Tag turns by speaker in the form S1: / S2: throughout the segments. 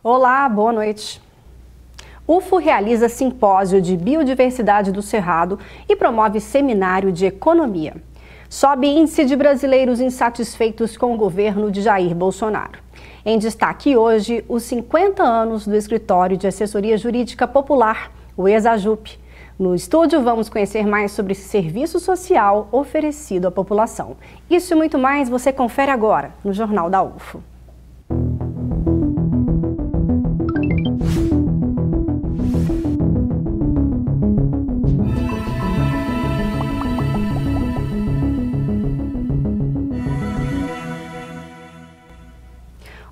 S1: Olá, boa noite. UFO realiza simpósio de biodiversidade do Cerrado e promove seminário de economia. Sobe índice de brasileiros insatisfeitos com o governo de Jair Bolsonaro. Em destaque hoje, os 50 anos do Escritório de Assessoria Jurídica Popular, o ESAJUP. No estúdio, vamos conhecer mais sobre esse serviço social oferecido à população. Isso e muito mais você confere agora no Jornal da UFO.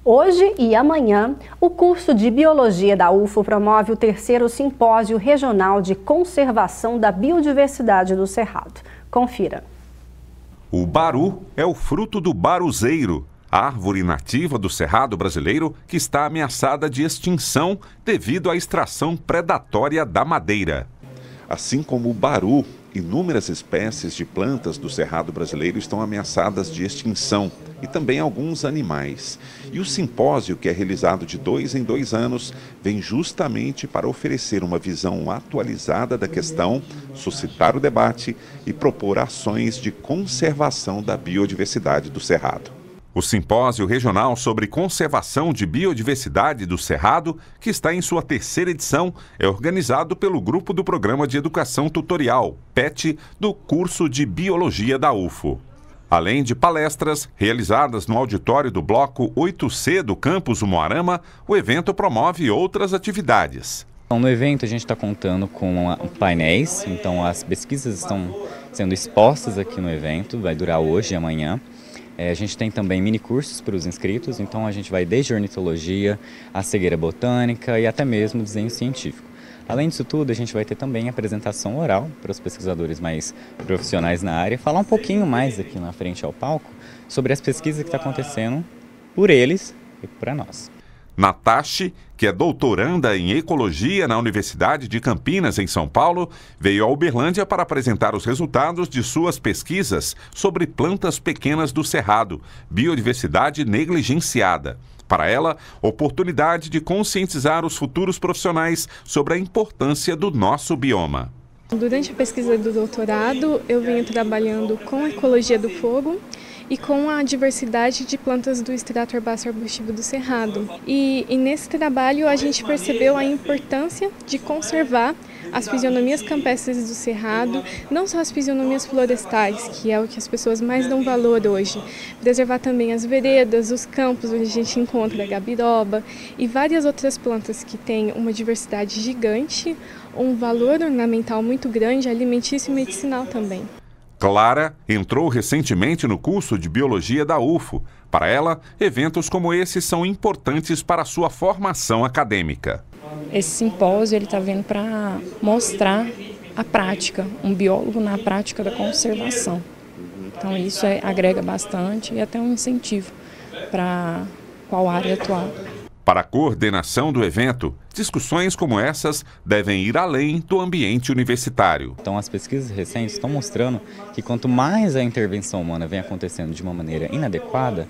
S1: Hoje e amanhã, o curso de Biologia da UFO promove o 3º Simpósio Regional de Conservação da Biodiversidade do Cerrado. Confira.
S2: O baru é o fruto do baruzeiro, árvore nativa do Cerrado brasileiro que está ameaçada de extinção devido à extração predatória da madeira. Assim como o baru, inúmeras espécies de plantas do Cerrado brasileiro estão ameaçadas de extinção e também alguns animais. E o simpósio, que é realizado de 2 em 2 anos, vem justamente para oferecer uma visão atualizada da questão, suscitar o debate e propor ações de conservação da biodiversidade do Cerrado. O Simpósio Regional sobre Conservação de Biodiversidade do Cerrado, que está em sua 3ª edição, é organizado pelo Grupo do Programa de Educação Tutorial, PET, do curso de Biologia da UFO. Além de palestras realizadas no auditório do Bloco 8C do Campus Umuarama, o evento promove outras atividades.
S3: No evento a gente está contando com painéis, então as pesquisas estão sendo expostas aqui no evento, vai durar hoje e amanhã. A gente tem também mini cursos para os inscritos, então a gente vai desde ornitologia, a cegueira botânica e até mesmo desenho científico. Além disso tudo, a gente vai ter também apresentação oral para os pesquisadores mais profissionais na área, falar um pouquinho mais aqui na frente ao palco sobre as pesquisas que estão acontecendo por eles e para nós.
S2: Natasha, que é doutoranda em Ecologia na Universidade de Campinas, em São Paulo, veio a Uberlândia para apresentar os resultados de suas pesquisas sobre plantas pequenas do Cerrado, biodiversidade negligenciada. Para ela, oportunidade de conscientizar os futuros profissionais sobre a importância do nosso bioma.
S4: Durante a pesquisa do doutorado, eu venho trabalhando com ecologia do fogo e com a diversidade de plantas do extrato herbáceo arbustivo do Cerrado. E nesse trabalho a gente percebeu a importância de conservar as fisionomias campestres do Cerrado, não só as fisionomias florestais, que é o que as pessoas mais dão valor hoje, preservar também as veredas, os campos onde a gente encontra a gabiroba e várias outras plantas que têm uma diversidade gigante, um valor ornamental muito grande, alimentício e medicinal também.
S2: Clara entrou recentemente no curso de Biologia da UFO. Para ela, eventos como esse são importantes para a sua formação acadêmica.
S5: Esse simpósio está vindo para mostrar a prática, um biólogo na prática da conservação. Então isso agrega bastante e até um incentivo para qual área atuar.
S2: Para a coordenação do evento, discussões como essas devem ir além do ambiente universitário.
S3: Então as pesquisas recentes estão mostrando que quanto mais a intervenção humana vem acontecendo de uma maneira inadequada,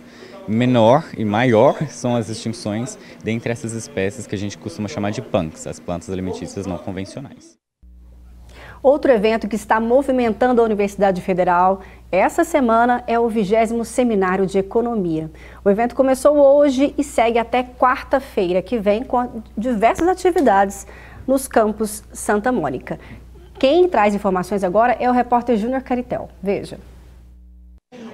S3: menor e maior são as extinções dentre essas espécies que a gente costuma chamar de punks, as plantas alimentícias não convencionais.
S1: Outro evento que está movimentando a Universidade Federal essa semana é o 20º Seminário de Economia. O evento começou hoje e segue até quarta-feira, que vem com diversas atividades nos campus Santa Mônica. Quem traz informações agora é o repórter Júnior Caritel. Veja.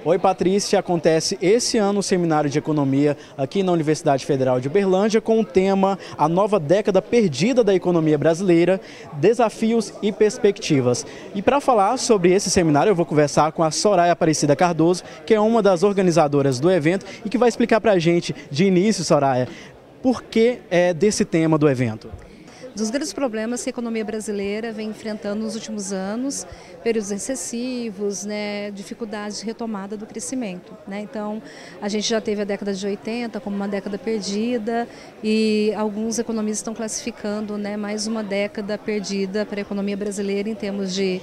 S6: Oi, Patrícia. Acontece esse ano o Seminário de Economia aqui na Universidade Federal de Uberlândia com o tema A Nova Década Perdida da Economia Brasileira, Desafios e Perspectivas. E para falar sobre esse seminário eu vou conversar com a Soraya Aparecida Cardoso, que é uma das organizadoras do evento e que vai explicar para a gente de início, Soraya, por que desse tema do evento.
S7: Dos grandes problemas que a economia brasileira vem enfrentando nos últimos anos, períodos excessivos, dificuldades de retomada do crescimento. Então, a gente já teve a década de 80 como uma década perdida e alguns economistas estão classificando mais uma década perdida para a economia brasileira em termos de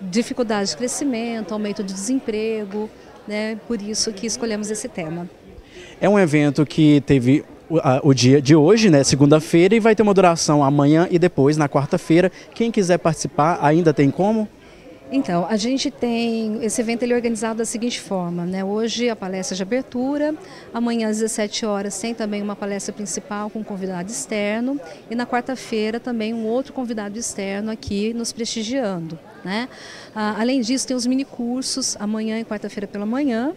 S7: dificuldade de crescimento, aumento de desemprego, por isso que escolhemos esse tema.
S6: É um evento que teve o dia de hoje, né, segunda-feira, e vai ter uma duração amanhã e depois, na quarta-feira. Quem quiser participar, ainda tem como?
S7: Então, a gente tem, esse evento ele é organizado da seguinte forma, né? Hoje a palestra de abertura, amanhã às 17 horas tem também uma palestra principal com um convidado externo e na quarta-feira também um outro convidado externo aqui nos prestigiando, né? Além disso, tem os minicursos amanhã e quarta-feira pela manhã.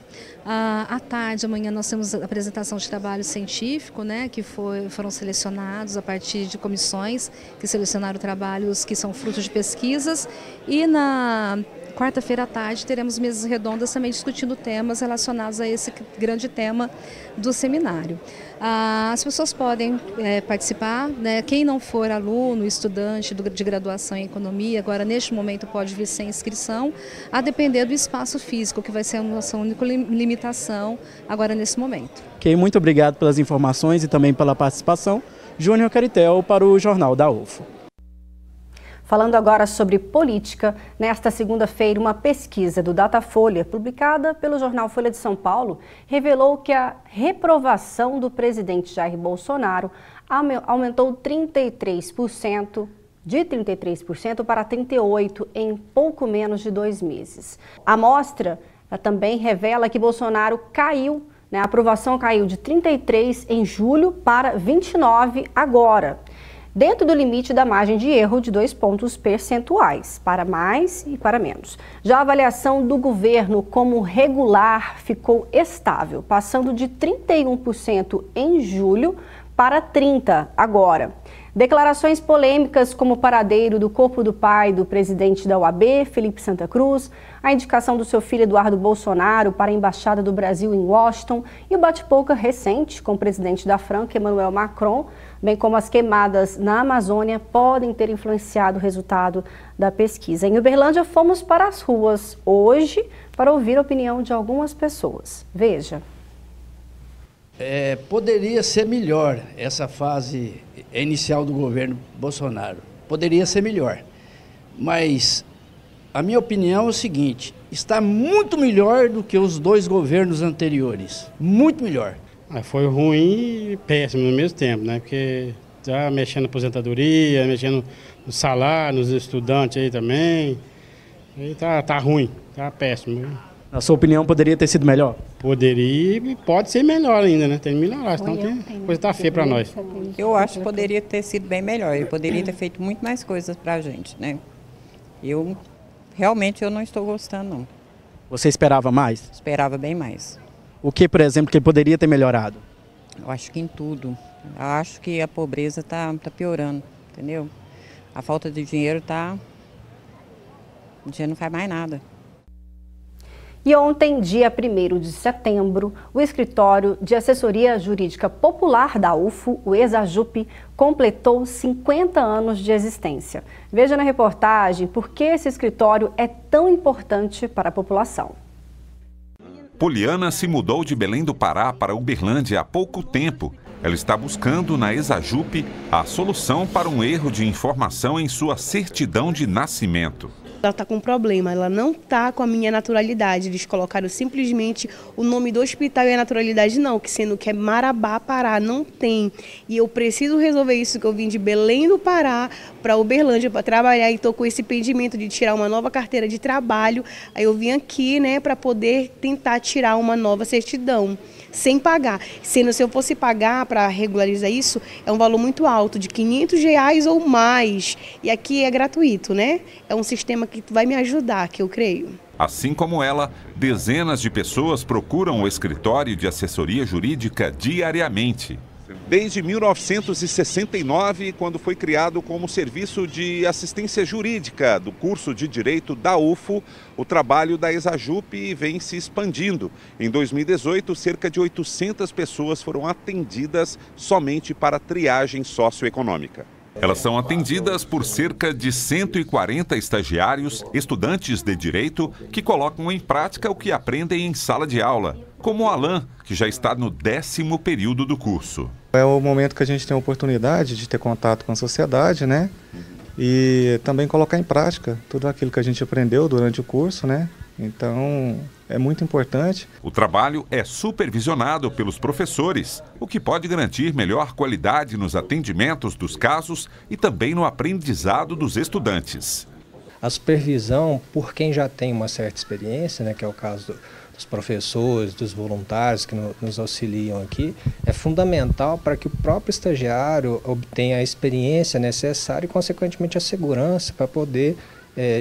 S7: À tarde, amanhã nós temos a apresentação de trabalho científico, né, que foram selecionados a partir de comissões que selecionaram trabalhos que são frutos de pesquisas. E na quarta-feira à tarde teremos mesas redondas também discutindo temas relacionados a esse grande tema do seminário. As pessoas podem participar, né? Quem não for aluno, estudante de graduação em economia, agora neste momento pode vir sem inscrição, a depender do espaço físico, que vai ser a nossa única limitação agora nesse momento.
S6: Ok, muito obrigado pelas informações e também pela participação. Júnior Caritel para o Jornal da UFO.
S1: Falando agora sobre política, nesta segunda-feira, uma pesquisa do Datafolha, publicada pelo jornal Folha de São Paulo, revelou que a reprovação do presidente Jair Bolsonaro aumentou 33%, de 33% para 38% em pouco menos de 2 meses. A amostra também revela que Bolsonaro caiu, né, a aprovação caiu de 33% em julho para 29% agora, dentro do limite da margem de erro de 2 pontos percentuais, para mais e para menos. Já a avaliação do governo como regular ficou estável, passando de 31% em julho para 30% agora. Declarações polêmicas como o paradeiro do corpo do pai do presidente da OAB, Felipe Santa Cruz, a indicação do seu filho Eduardo Bolsonaro para a Embaixada do Brasil em Washington e o bate-boca recente com o presidente da França, Emmanuel Macron, bem como as queimadas na Amazônia, podem ter influenciado o resultado da pesquisa. Em Uberlândia, fomos para as ruas hoje para ouvir a opinião de algumas pessoas. Veja.
S8: Poderia ser melhor essa fase inicial do governo Bolsonaro. Poderia ser melhor. Mas a minha opinião é o seguinte, está muito melhor do que os 2 governos anteriores. Muito melhor.
S9: Foi ruim e péssimo no mesmo tempo, né? Porque está mexendo na aposentadoria, mexendo no salário, nos estudantes aí também. E tá ruim, tá péssimo.
S6: Na sua opinião, poderia ter sido melhor?
S9: Poderia e pode ser melhor ainda, né? Tem que melhorar, senão a coisa tá feia para nós.
S10: Eu acho que poderia ter sido bem melhor. Ele poderia ter feito muito mais coisas para a gente, né? Realmente eu não estou gostando, não.
S6: Você esperava mais?
S10: Esperava bem mais.
S6: O que, por exemplo, que ele poderia ter melhorado?
S10: Eu acho que em tudo. Eu acho que a pobreza tá piorando, entendeu? A falta de dinheiro a gente não faz mais nada.
S1: E ontem, dia 1º de setembro, o Escritório de Assessoria Jurídica Popular da UFO, o ESAJUP, completou 50 anos de existência. Veja na reportagem por que esse escritório é tão importante para a população.
S2: Poliana se mudou de Belém do Pará para Uberlândia há pouco tempo. Ela está buscando na ESAJUP a solução para um erro de informação em sua certidão de nascimento.
S11: Ela está com um problema, ela não está com a minha naturalidade. Eles colocaram simplesmente o nome do hospital e a naturalidade não, sendo que é Marabá, Pará, não tem. E eu preciso resolver isso, que eu vim de Belém do Pará para Uberlândia para trabalhar e estou com esse pendimento de tirar uma nova carteira de trabalho. Aí eu vim aqui, né, para poder tentar tirar uma nova certidão, sem pagar. Sendo se eu fosse pagar para regularizar isso, é um valor muito alto, de R$500 ou mais. E aqui é gratuito, né? É um sistema que vai me ajudar, que eu creio.
S2: Assim como ela, dezenas de pessoas procuram o escritório de assessoria jurídica diariamente. Desde 1969, quando foi criado como serviço de assistência jurídica do curso de Direito da UFO, o trabalho da ESAJUP vem se expandindo. Em 2018, cerca de 800 pessoas foram atendidas somente para triagem socioeconômica. Elas são atendidas por cerca de 140 estagiários, estudantes de direito, que colocam em prática o que aprendem em sala de aula, como o Alan, que já está no 10º período do curso.
S12: É o momento que a gente tem a oportunidade de ter contato com a sociedade, né? E também colocar em prática tudo aquilo que a gente aprendeu durante o curso, né? Então, é muito importante.
S2: O trabalho é supervisionado pelos professores, o que pode garantir melhor qualidade nos atendimentos dos casos e também no aprendizado dos estudantes.
S13: A supervisão por quem já tem uma certa experiência, né, que é o caso dos professores, dos voluntários que nos auxiliam aqui, é fundamental para que o próprio estagiário obtenha a experiência necessária e, consequentemente, a segurança para poder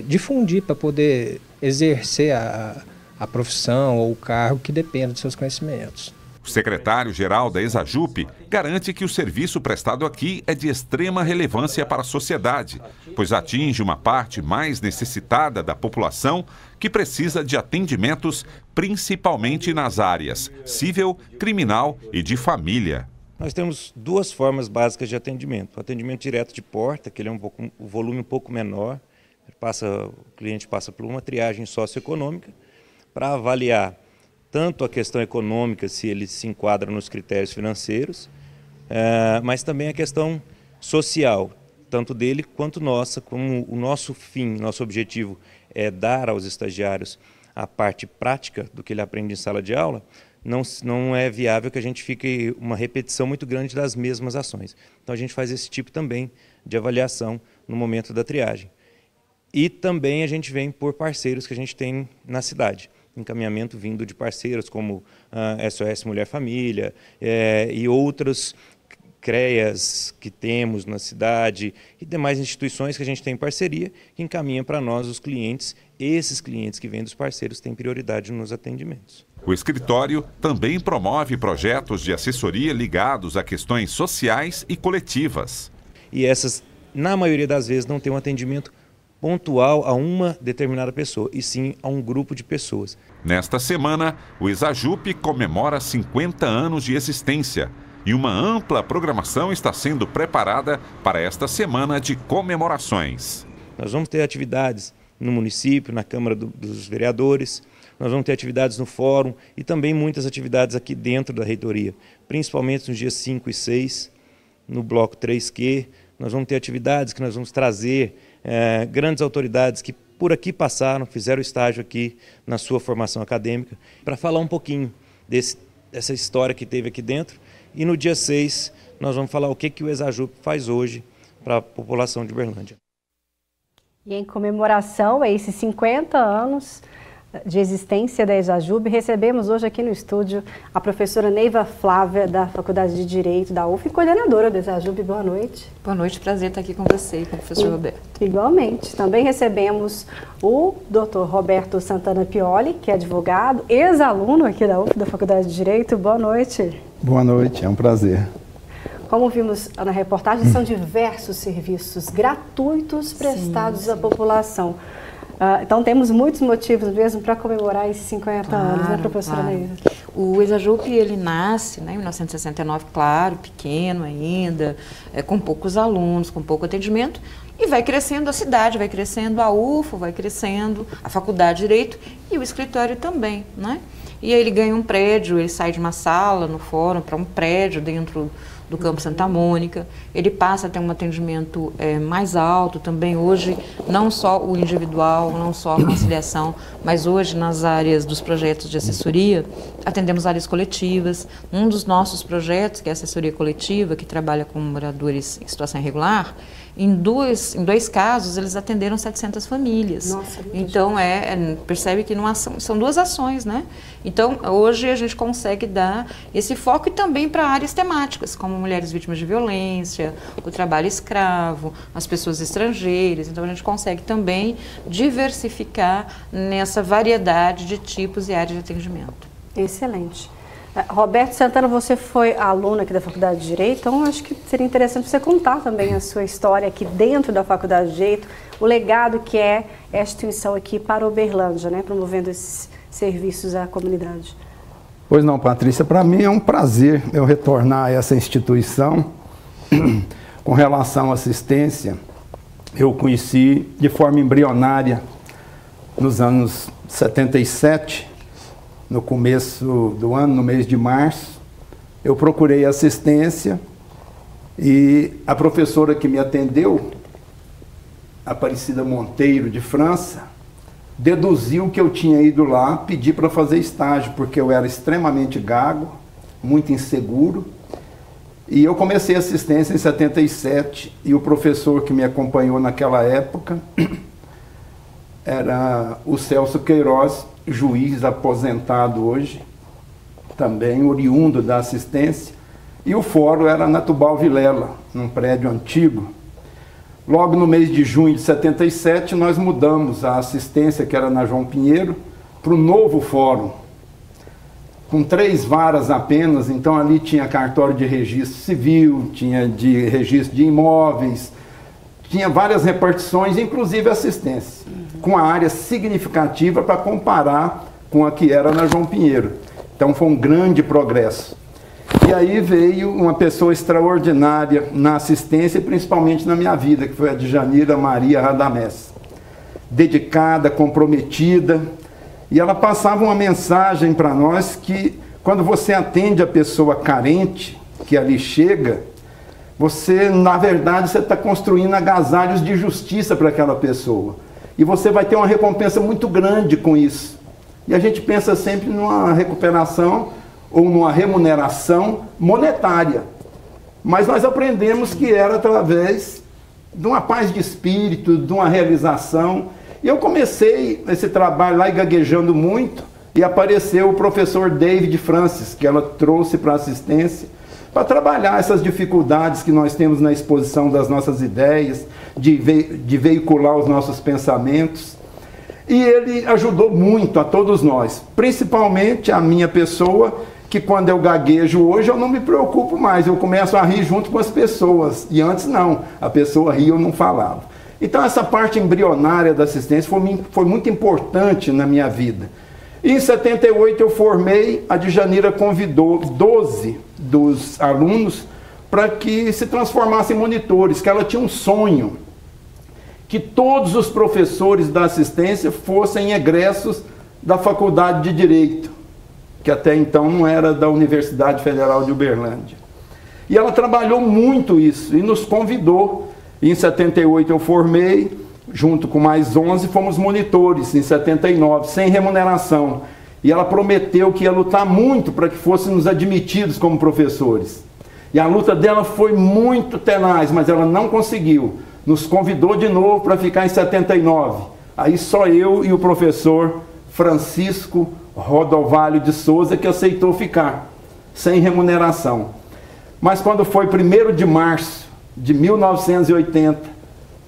S13: difundir, para poder exercer a profissão ou o cargo que dependa dos seus conhecimentos.
S2: O secretário-geral da ESAJUP garante que o serviço prestado aqui é de extrema relevância para a sociedade, pois atinge uma parte mais necessitada da população que precisa de atendimentos principalmente nas áreas civil, criminal e de família.
S14: Nós temos duas formas básicas de atendimento. O atendimento direto de porta, que ele é o volume um pouco menor, o cliente passa por uma triagem socioeconômica para avaliar tanto a questão econômica, se ele se enquadra nos critérios financeiros, mas também a questão social, tanto dele quanto nossa, como o nosso fim, nosso objetivo é dar aos estagiários a parte prática do que ele aprende em sala de aula, não é viável que a gente fique uma repetição muito grande das mesmas ações. Então a gente faz esse tipo também de avaliação no momento da triagem. E também a gente vem por parceiros que a gente tem na cidade. Encaminhamento vindo de parceiros como a SOS Mulher Família e outros CREAs que temos na cidade e demais instituições que a gente tem em parceria que encaminham para nós os clientes. Esses clientes que vêm dos parceiros têm prioridade nos atendimentos.
S2: O escritório também promove projetos de assessoria ligados a questões sociais e coletivas.
S14: E essas, na maioria das vezes, não tem um atendimento pontual a uma determinada pessoa, e sim a um grupo de pessoas.
S2: Nesta semana, o ESAJUP comemora 50 anos de existência e uma ampla programação está sendo preparada para esta semana de comemorações.
S14: Nós vamos ter atividades no município, na Câmara dos Vereadores, nós vamos ter atividades no fórum e também muitas atividades aqui dentro da reitoria, principalmente nos dias 5 e 6, no bloco 3Q, nós vamos ter atividades que nós vamos trazer grandes autoridades que por aqui passaram, fizeram estágio aqui na sua formação acadêmica, para falar um pouquinho dessa história que teve aqui dentro. E no dia 6 nós vamos falar o que o ESAJUP faz hoje para a população de Uberlândia.
S1: E em comemoração a esses 50 anos de existência da ESAJUP, recebemos hoje aqui no estúdio a professora Neiva Flávia, da Faculdade de Direito da UF, coordenadora da ESAJUP. Boa noite.
S15: Boa noite, prazer estar aqui com você e com o professor Roberto.
S1: Igualmente. Também recebemos o Dr. Roberto Santana Pioli, que é advogado, ex-aluno aqui da UF, da Faculdade de Direito. Boa noite.
S16: Boa noite, é um prazer.
S1: Como vimos na reportagem, são diversos serviços gratuitos prestados à população. Então temos muitos motivos mesmo para comemorar esses 50 anos, né, professora Neiva?
S15: O ESAJUP, ele nasce, né, em 1969, claro, pequeno ainda, com poucos alunos, com pouco atendimento, e vai crescendo a cidade, vai crescendo a UFO, vai crescendo a Faculdade de Direito e o escritório também, né? E aí ele ganha um prédio, ele sai de uma sala no fórum para um prédio dentro do Campo Santa Mônica, ele passa a ter um atendimento mais alto também hoje, não só o individual, não só a conciliação, mas hoje nas áreas dos projetos de assessoria, atendemos áreas coletivas. Um dos nossos projetos, que é a assessoria coletiva, que trabalha com moradores em situação irregular, em dois casos, eles atenderam 700 famílias.
S1: Nossa,
S15: então, percebe que são duas ações, né? Então, hoje a gente consegue dar esse foco e também para áreas temáticas, como mulheres vítimas de violência, o trabalho escravo, as pessoas estrangeiras. Então, a gente consegue também diversificar nessa variedade de tipos e áreas de atendimento.
S1: Excelente. Roberto Santana, você foi aluno aqui da Faculdade de Direito, então acho que seria interessante você contar também a sua história aqui dentro da Faculdade de Direito, o legado que é esta instituição aqui para Uberlândia, né, promovendo esses serviços à comunidade.
S16: Pois não, Patrícia, para mim é um prazer eu retornar a essa instituição. Com relação à assistência, eu conheci de forma embrionária nos anos 77, no começo do ano, no mês de março, eu procurei assistência e a professora que me atendeu, Aparecida Monteiro, de França, deduziu que eu tinha ido lá pedir para fazer estágio, porque eu era extremamente gago, muito inseguro. E eu comecei assistência em 77, e o professor que me acompanhou naquela época era o Celso Queiroz, juiz aposentado hoje, também oriundo da assistência, e o fórum era na Tubal Vilela, num prédio antigo. Logo no mês de junho de 77, nós mudamos a assistência, que era na João Pinheiro, para o novo fórum, com 3 varas apenas. Então ali tinha cartório de registro civil, tinha de registro de imóveis, tinha várias repartições, inclusive assistência, com a área significativa para comparar com a que era na João Pinheiro. Então foi um grande progresso. E aí veio uma pessoa extraordinária na assistência, principalmente na minha vida, que foi a Djanira Maria Radamés. Dedicada, comprometida, e ela passava uma mensagem para nós que, quando você atende a pessoa carente, que ali chega, você, na verdade, você está construindo agasalhos de justiça para aquela pessoa. E você vai ter uma recompensa muito grande com isso. E a gente pensa sempre numa recuperação ou numa remuneração monetária. Mas nós aprendemos que era através de uma paz de espírito, de uma realização. E eu comecei esse trabalho lá e gaguejando muito, e apareceu o professor David Francis, que ela trouxe para a assistência, para trabalhar essas dificuldades que nós temos na exposição das nossas ideias, de veicular os nossos pensamentos. E ele ajudou muito a todos nós, principalmente a minha pessoa, que quando eu gaguejo hoje eu não me preocupo mais, eu começo a rir junto com as pessoas, e antes não, a pessoa ria e eu não falava. Então essa parte embrionária da assistência foi muito importante na minha vida. E em 78 eu formei, a Djanira convidou 12 dos alunos para que se transformassem em monitores, que ela tinha um sonho, que todos os professores da assistência fossem egressos da Faculdade de Direito, que até então não era da Universidade Federal de Uberlândia. E ela trabalhou muito isso e nos convidou. Em 78 eu formei, junto com mais 11, fomos monitores em 79, sem remuneração. E ela prometeu que ia lutar muito para que fôssemos admitidos como professores. E a luta dela foi muito tenaz, mas ela não conseguiu. Nos convidou de novo para ficar em 79. Aí só eu e o professor Francisco Rodovalho de Souza que aceitou ficar, sem remuneração. Mas quando foi 1º de março de 1980,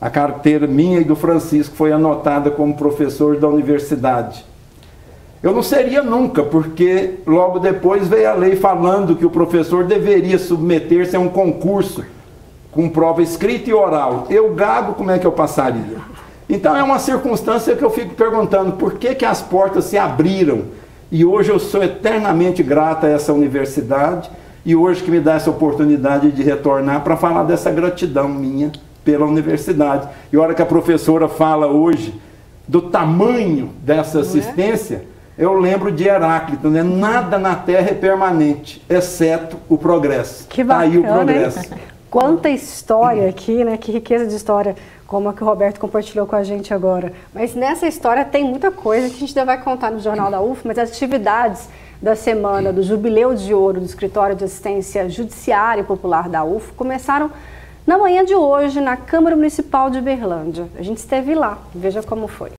S16: a carteira minha e do Francisco foi anotada como professor da universidade. Eu não seria nunca, porque logo depois veio a lei falando que o professor deveria submeter-se a um concurso com prova escrita e oral. Eu gago, como é que eu passaria? Então é uma circunstância que eu fico perguntando, por que as portas se abriram? E hoje eu sou eternamente grato a essa universidade, e hoje que me dá essa oportunidade de retornar para falar dessa gratidão minha pela universidade. E a hora que a professora fala hoje do tamanho dessa assistência, eu lembro de Heráclito, né? Nada na Terra é permanente, exceto o progresso.
S1: Que bacana,
S16: aí o progresso.
S1: Hein? Quanta história aqui, né? Que riqueza de história, como a que o Roberto compartilhou com a gente agora. Mas nessa história tem muita coisa que a gente ainda vai contar no Jornal da UF, mas as atividades da semana do Jubileu de Ouro do Escritório de Assistência Judiciária Popular da UF começaram na manhã de hoje na Câmara Municipal de Uberlândia. A gente esteve lá, veja como foi.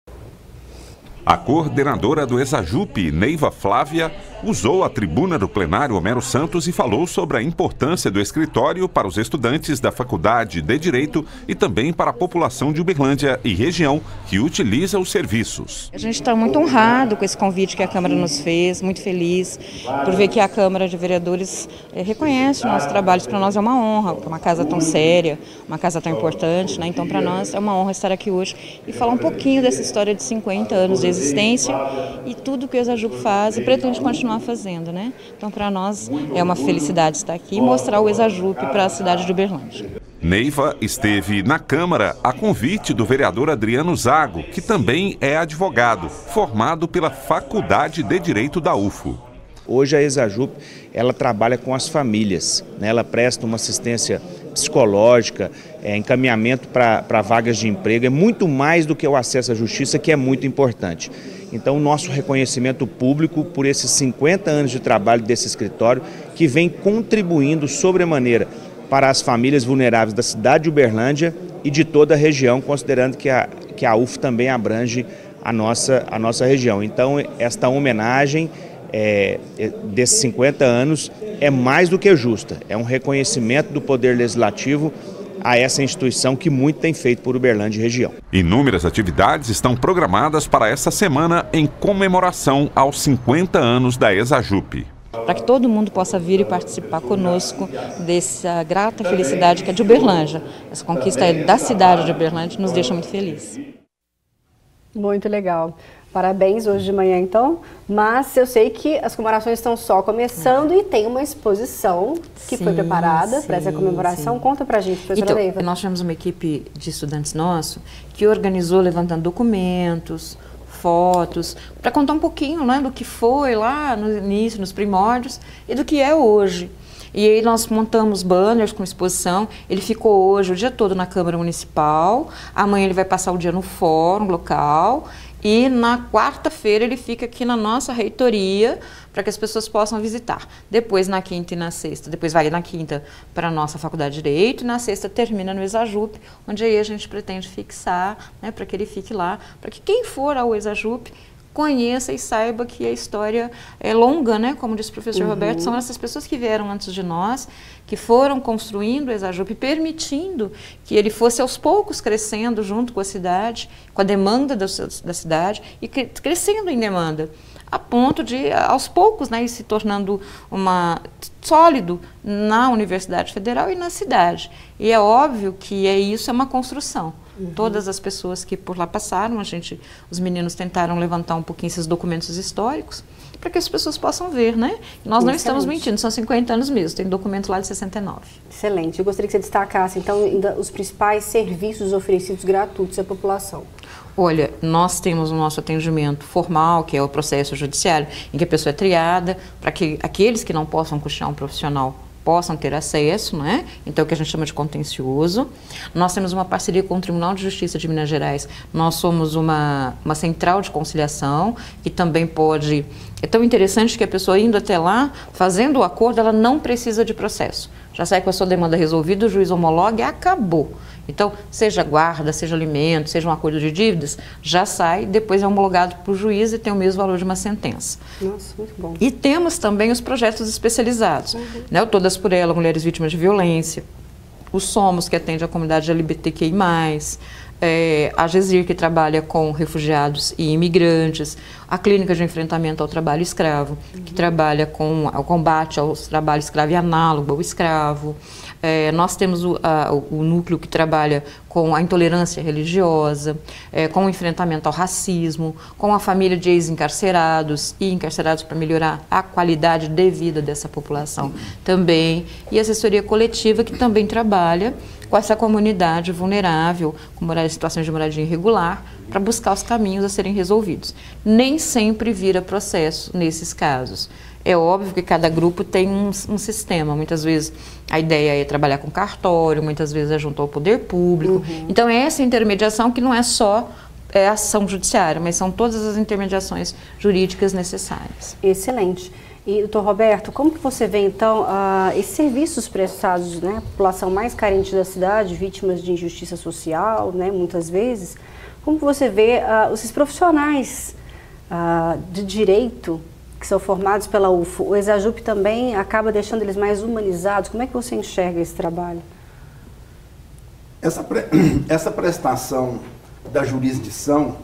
S2: A coordenadora do Exajup, Neiva Flávia, usou a tribuna do plenário Homero Santos e falou sobre a importância do escritório para os estudantes da Faculdade de Direito e também para a população de Uberlândia e região que utiliza os serviços.
S17: A gente está muito honrado com esse convite que a Câmara nos fez, muito feliz por ver que a Câmara de Vereadores reconhece o nosso trabalho. Isso para nós é uma honra, uma casa tão séria, uma casa tão importante, né? Então para nós é uma honra estar aqui hoje e falar um pouquinho dessa história de 50 anos de existência e tudo que o Exajup faz e pretende continuar fazendo, né? Então para nós é uma felicidade estar aqui e mostrar o Exajup para a cidade de Uberlândia.
S2: Neiva esteve na Câmara a convite do vereador Adriano Zago, que também é advogado, formado pela Faculdade de Direito da UFO.
S18: Hoje a Exajup, ela trabalha com as famílias, né? Ela presta uma assistência psicológica, encaminhamento para vagas de emprego, é muito mais do que o acesso à justiça, que é muito importante. Então, o nosso reconhecimento público por esses 50 anos de trabalho desse escritório, que vem contribuindo sobremaneira para as famílias vulneráveis da cidade de Uberlândia e de toda a região, considerando que a UF também abrange a nossa região. Então, esta homenagem desses 50 anos é mais do que justa, é um reconhecimento do Poder Legislativo a essa instituição que muito tem feito por Uberlândia e região.
S2: Inúmeras atividades estão programadas para essa semana em comemoração aos 50 anos da ESAJUP.
S17: Para que todo mundo possa vir e participar conosco dessa grata felicidade que é de Uberlândia. Essa conquista da cidade de Uberlândia nos deixa muito felizes.
S1: Muito legal. Parabéns hoje de manhã, então. Mas eu sei que as comemorações estão só começando e tem uma exposição que foi preparada para essa comemoração. Conta pra gente, professora Neiva.
S15: Então, nós tivemos uma equipe de estudantes nosso que organizou levantando documentos, fotos, para contar um pouquinho, né, do que foi lá no início, nos primórdios, e do que é hoje. E aí nós montamos banners com exposição, ele ficou hoje o dia todo na Câmara Municipal, amanhã ele vai passar o dia no fórum local, e na quarta-feira ele fica aqui na nossa reitoria para que as pessoas possam visitar. Depois na quinta e na sexta, depois vai na quinta para a nossa Faculdade de Direito e na sexta termina no ESAJUP, onde aí a gente pretende fixar, né, para que ele fique lá, para que quem for ao ESAJUP conheça e saiba que a história é longa, né? Como disse o professor Roberto, são essas pessoas que vieram antes de nós, que foram construindo o ESAJUP, permitindo que ele fosse aos poucos crescendo junto com a cidade, com a demanda da cidade e crescendo em demanda, a ponto de, aos poucos, né, ir se tornando sólido na Universidade Federal e na cidade. E é óbvio que isso é uma construção. Todas as pessoas que por lá passaram, os meninos tentaram levantar um pouquinho esses documentos históricos para que as pessoas possam ver, né? Nós não estamos mentindo, são 50 anos mesmo, tem documento lá de 69.
S1: Excelente. Eu gostaria que você destacasse, então, ainda os principais serviços oferecidos gratuitos à população.
S15: Olha, nós temos o nosso atendimento formal, que é o processo judiciário, em que a pessoa é triada, para que aqueles que não possam custear um profissional possam ter acesso, né? Então, o que a gente chama de contencioso. Nós temos uma parceria com o Tribunal de Justiça de Minas Gerais. Nós somos uma central de conciliação, que também pode... É tão interessante que a pessoa indo até lá, fazendo o acordo, ela não precisa de processo. Já sai com a sua demanda resolvida, o juiz homologa e acabou. Então, seja guarda, seja alimento, seja um acordo de dívidas, já sai, depois é homologado para o juiz e tem o mesmo valor de uma sentença.
S1: Nossa, muito bom.
S15: E temos também os projetos especializados, né? O Todas por Ela, Mulheres Vítimas de Violência, o Somos, que atende a comunidade LGBTQI+, a GESIR, que trabalha com refugiados e imigrantes, a Clínica de Enfrentamento ao Trabalho Escravo, que trabalha com o combate ao trabalho escravo e análogo ao escravo. Nós temos o núcleo que trabalha com a intolerância religiosa, com o enfrentamento ao racismo, com a família de ex-encarcerados e encarcerados para melhorar a qualidade de vida dessa população também, e a assessoria coletiva, que também trabalha com essa comunidade vulnerável, com situações de moradia irregular, para buscar os caminhos a serem resolvidos. Nem sempre vira processo nesses casos. É óbvio que cada grupo tem um sistema. Muitas vezes a ideia é trabalhar com cartório, muitas vezes é junto ao poder público. Então é essa intermediação que não é só ação judiciária, mas são todas as intermediações jurídicas necessárias.
S1: Excelente. E, doutor Roberto, como que você vê, então, esses serviços prestados, né, à população mais carente da cidade, vítimas de injustiça social, né, muitas vezes, como que você vê esses profissionais de direito que são formados pela UFO? O ESAJUP também acaba deixando eles mais humanizados. Como é que você enxerga esse trabalho?
S16: Essa prestação da jurisdição,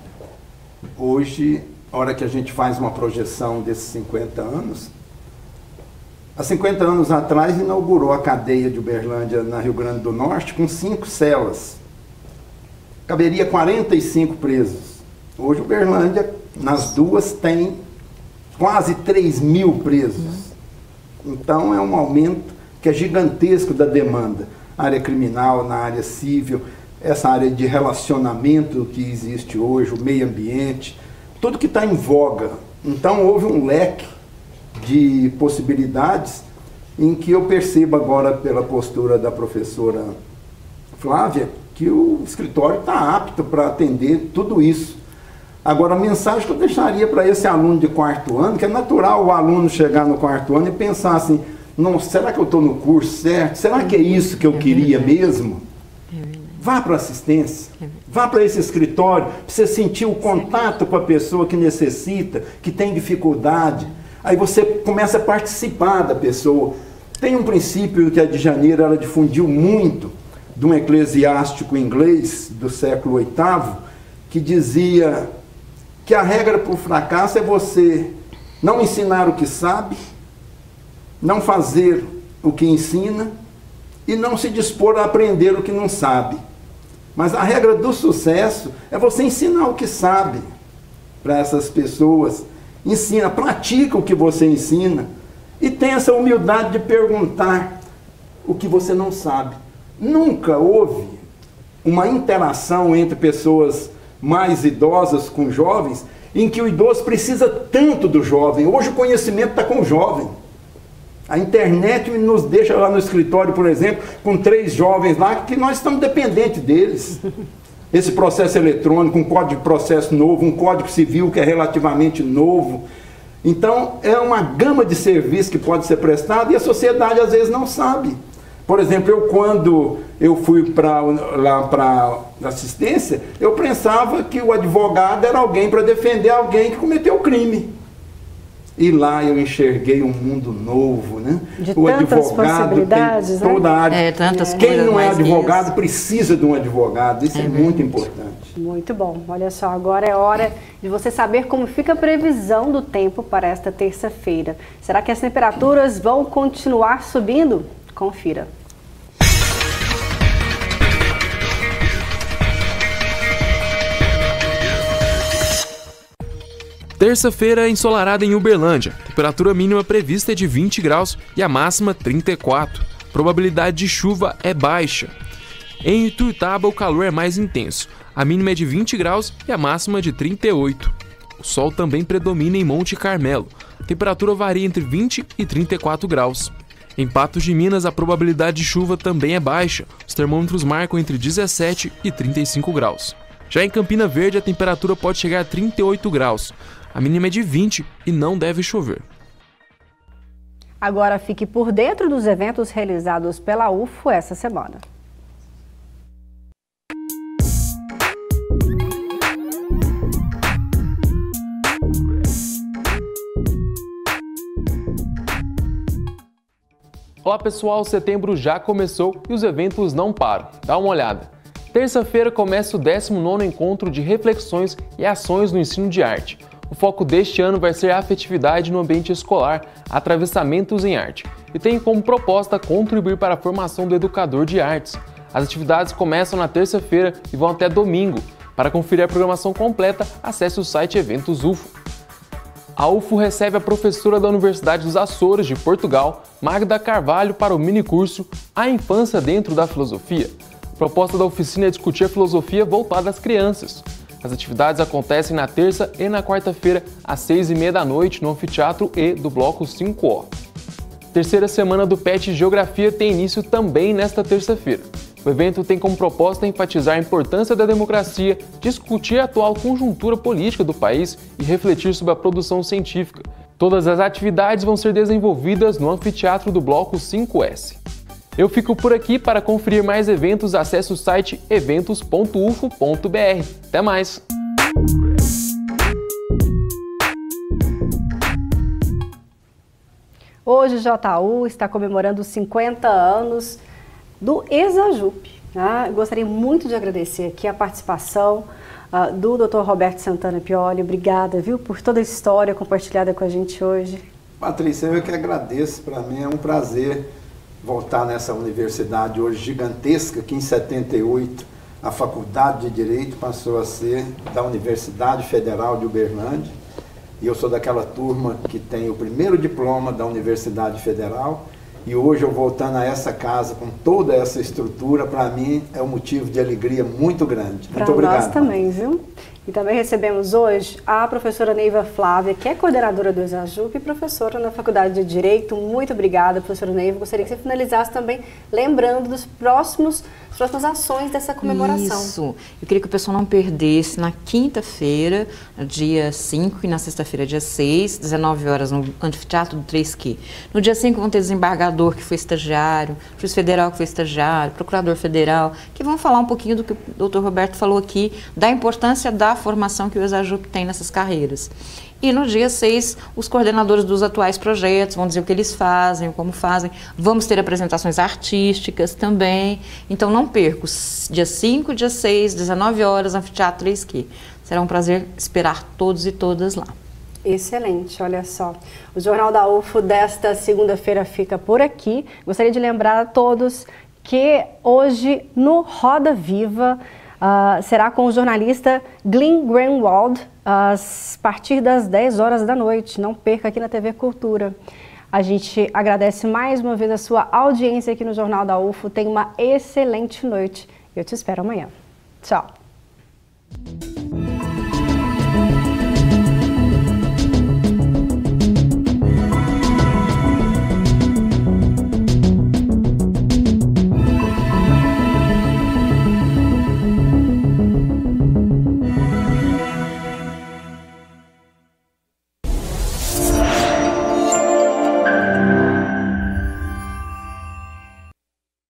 S16: hoje, a hora que a gente faz uma projeção desses 50 anos, há 50 anos atrás inaugurou a cadeia de Uberlândia, na Rio Grande do Norte, com 5 celas. Caberia 45 presos. Hoje Uberlândia, nas duas, tem quase 3.000 presos. Então é um aumento que é gigantesco da demanda. Área criminal, na área civil, essa área de relacionamento que existe hoje, o meio ambiente, tudo que está em voga. Então houve um leque de possibilidades em que eu percebo agora pela postura da professora Flávia que o escritório está apto para atender tudo isso. Agora, a mensagem que eu deixaria para esse aluno de 4º ano, que é natural o aluno chegar no 4º ano e pensar assim, não, será que eu estou no curso certo? Será que é isso que eu queria mesmo? Vá para a assistência, vá para esse escritório, para você sentir o contato com a pessoa que necessita, que tem dificuldade. Aí você começa a participar da pessoa. Tem um princípio que a de Janeiro ela difundiu muito, de um eclesiástico inglês do século VIII, que dizia que a regra para o fracasso é você não ensinar o que sabe, não fazer o que ensina e não se dispor a aprender o que não sabe. Mas a regra do sucesso é você ensinar o que sabe para essas pessoas. Ensina, pratica o que você ensina e tenha essa humildade de perguntar o que você não sabe. Nunca houve uma interação entre pessoas mais idosas com jovens em que o idoso precisa tanto do jovem. Hoje o conhecimento está com o jovem. A internet nos deixa lá no escritório, por exemplo, com 3 jovens lá, que nós estamos dependentes deles. Esse processo eletrônico, um código de processo novo, um código civil que é relativamente novo. Então, é uma gama de serviços que pode ser prestado e a sociedade às vezes não sabe. Por exemplo, quando eu fui lá para assistência, eu pensava que o advogado era alguém para defender alguém que cometeu crime. E lá eu enxerguei um mundo novo, né?
S1: De
S16: o
S1: tantas
S16: advogado
S1: possibilidades,
S16: tem toda a área. Quem não é advogado precisa de um advogado. Isso é muito importante.
S1: Muito bom. Olha só, agora é hora de você saber como fica a previsão do tempo para esta terça-feira. Será que as temperaturas vão continuar subindo? Confira.
S19: Terça-feira ensolarada em Uberlândia. Temperatura mínima prevista é de 20 graus e a máxima 34. Probabilidade de chuva é baixa. Em Ituiutaba o calor é mais intenso. A mínima é de 20 graus e a máxima de 38. O sol também predomina em Monte Carmelo. A temperatura varia entre 20 e 34 graus. Em Patos de Minas a probabilidade de chuva também é baixa. Os termômetros marcam entre 17 e 35 graus. Já em Campina Verde a temperatura pode chegar a 38 graus. A mínima é de 20 e não deve chover.
S1: Agora fique por dentro dos eventos realizados pela UFO essa semana.
S19: Olá pessoal, setembro já começou e os eventos não param. Dá uma olhada. Terça-feira começa o 19º Encontro de Reflexões e Ações no Ensino de Arte. O foco deste ano vai ser a afetividade no ambiente escolar, atravessamentos em arte, e tem como proposta contribuir para a formação do educador de artes. As atividades começam na terça-feira e vão até domingo. Para conferir a programação completa, acesse o site Eventos UFO. A UFO recebe a professora da Universidade dos Açores de Portugal, Magda Carvalho, para o minicurso A Infância Dentro da Filosofia. A proposta da oficina é discutir a filosofia voltada às crianças. As atividades acontecem na terça e na quarta-feira, às 6h30 da noite, no Anfiteatro E do Bloco 5O. Terceira semana do PET Geografia tem início também nesta terça-feira. O evento tem como proposta enfatizar a importância da democracia, discutir a atual conjuntura política do país e refletir sobre a produção científica. Todas as atividades vão ser desenvolvidas no Anfiteatro do Bloco 5S. Eu fico por aqui. Para conferir mais eventos, acesse o site eventos.ufo.br. Até mais!
S1: Hoje o JU está comemorando os 50 anos do ESAJUP. Gostaria muito de agradecer aqui a participação do Dr. Roberto Santana Pioli. Obrigada, viu, por toda a história compartilhada com a gente hoje.
S16: Patrícia, eu que agradeço. Para mim é um prazer voltar nessa universidade hoje gigantesca, que em 78 a Faculdade de Direito passou a ser da Universidade Federal de Uberlândia. E eu sou daquela turma que tem o primeiro diploma da Universidade Federal E hoje eu voltando a essa casa com toda essa estrutura, para mim é um motivo de alegria muito grande. Muito obrigado.
S1: Para nós também, viu? E também recebemos hoje a professora Neiva Flávia, que é coordenadora do ESAJUP e professora na Faculdade de Direito. Muito obrigada, professora Neiva. Gostaria que você finalizasse também lembrando das próximas ações dessa comemoração.
S15: Isso. Eu queria que o pessoal não perdesse na quinta-feira, dia 5, e na sexta-feira, dia 6, 19 horas, no Anfiteatro do 3Q. No dia 5 vão ter desembargador que foi estagiário, juiz federal que foi estagiário, procurador federal, que vão falar um pouquinho do que o doutor Roberto falou aqui, da importância da formação que o ESAJUP tem nessas carreiras. E no dia 6, os coordenadores dos atuais projetos vão dizer o que eles fazem, como fazem. Vamos ter apresentações artísticas também. Então não perca, dia 5, dia 6, 19 horas, Anfiteatro 3Q. Será um prazer esperar todos e todas lá.
S1: Excelente, olha só. O Jornal da UFO desta segunda-feira fica por aqui. Gostaria de lembrar a todos que hoje no Roda Viva será com o jornalista Glenn Greenwald, a partir das 10 horas da noite. Não perca aqui na TV Cultura. A gente agradece mais uma vez a sua audiência aqui no Jornal da UFO. Tenha uma excelente noite. Eu te espero amanhã. Tchau.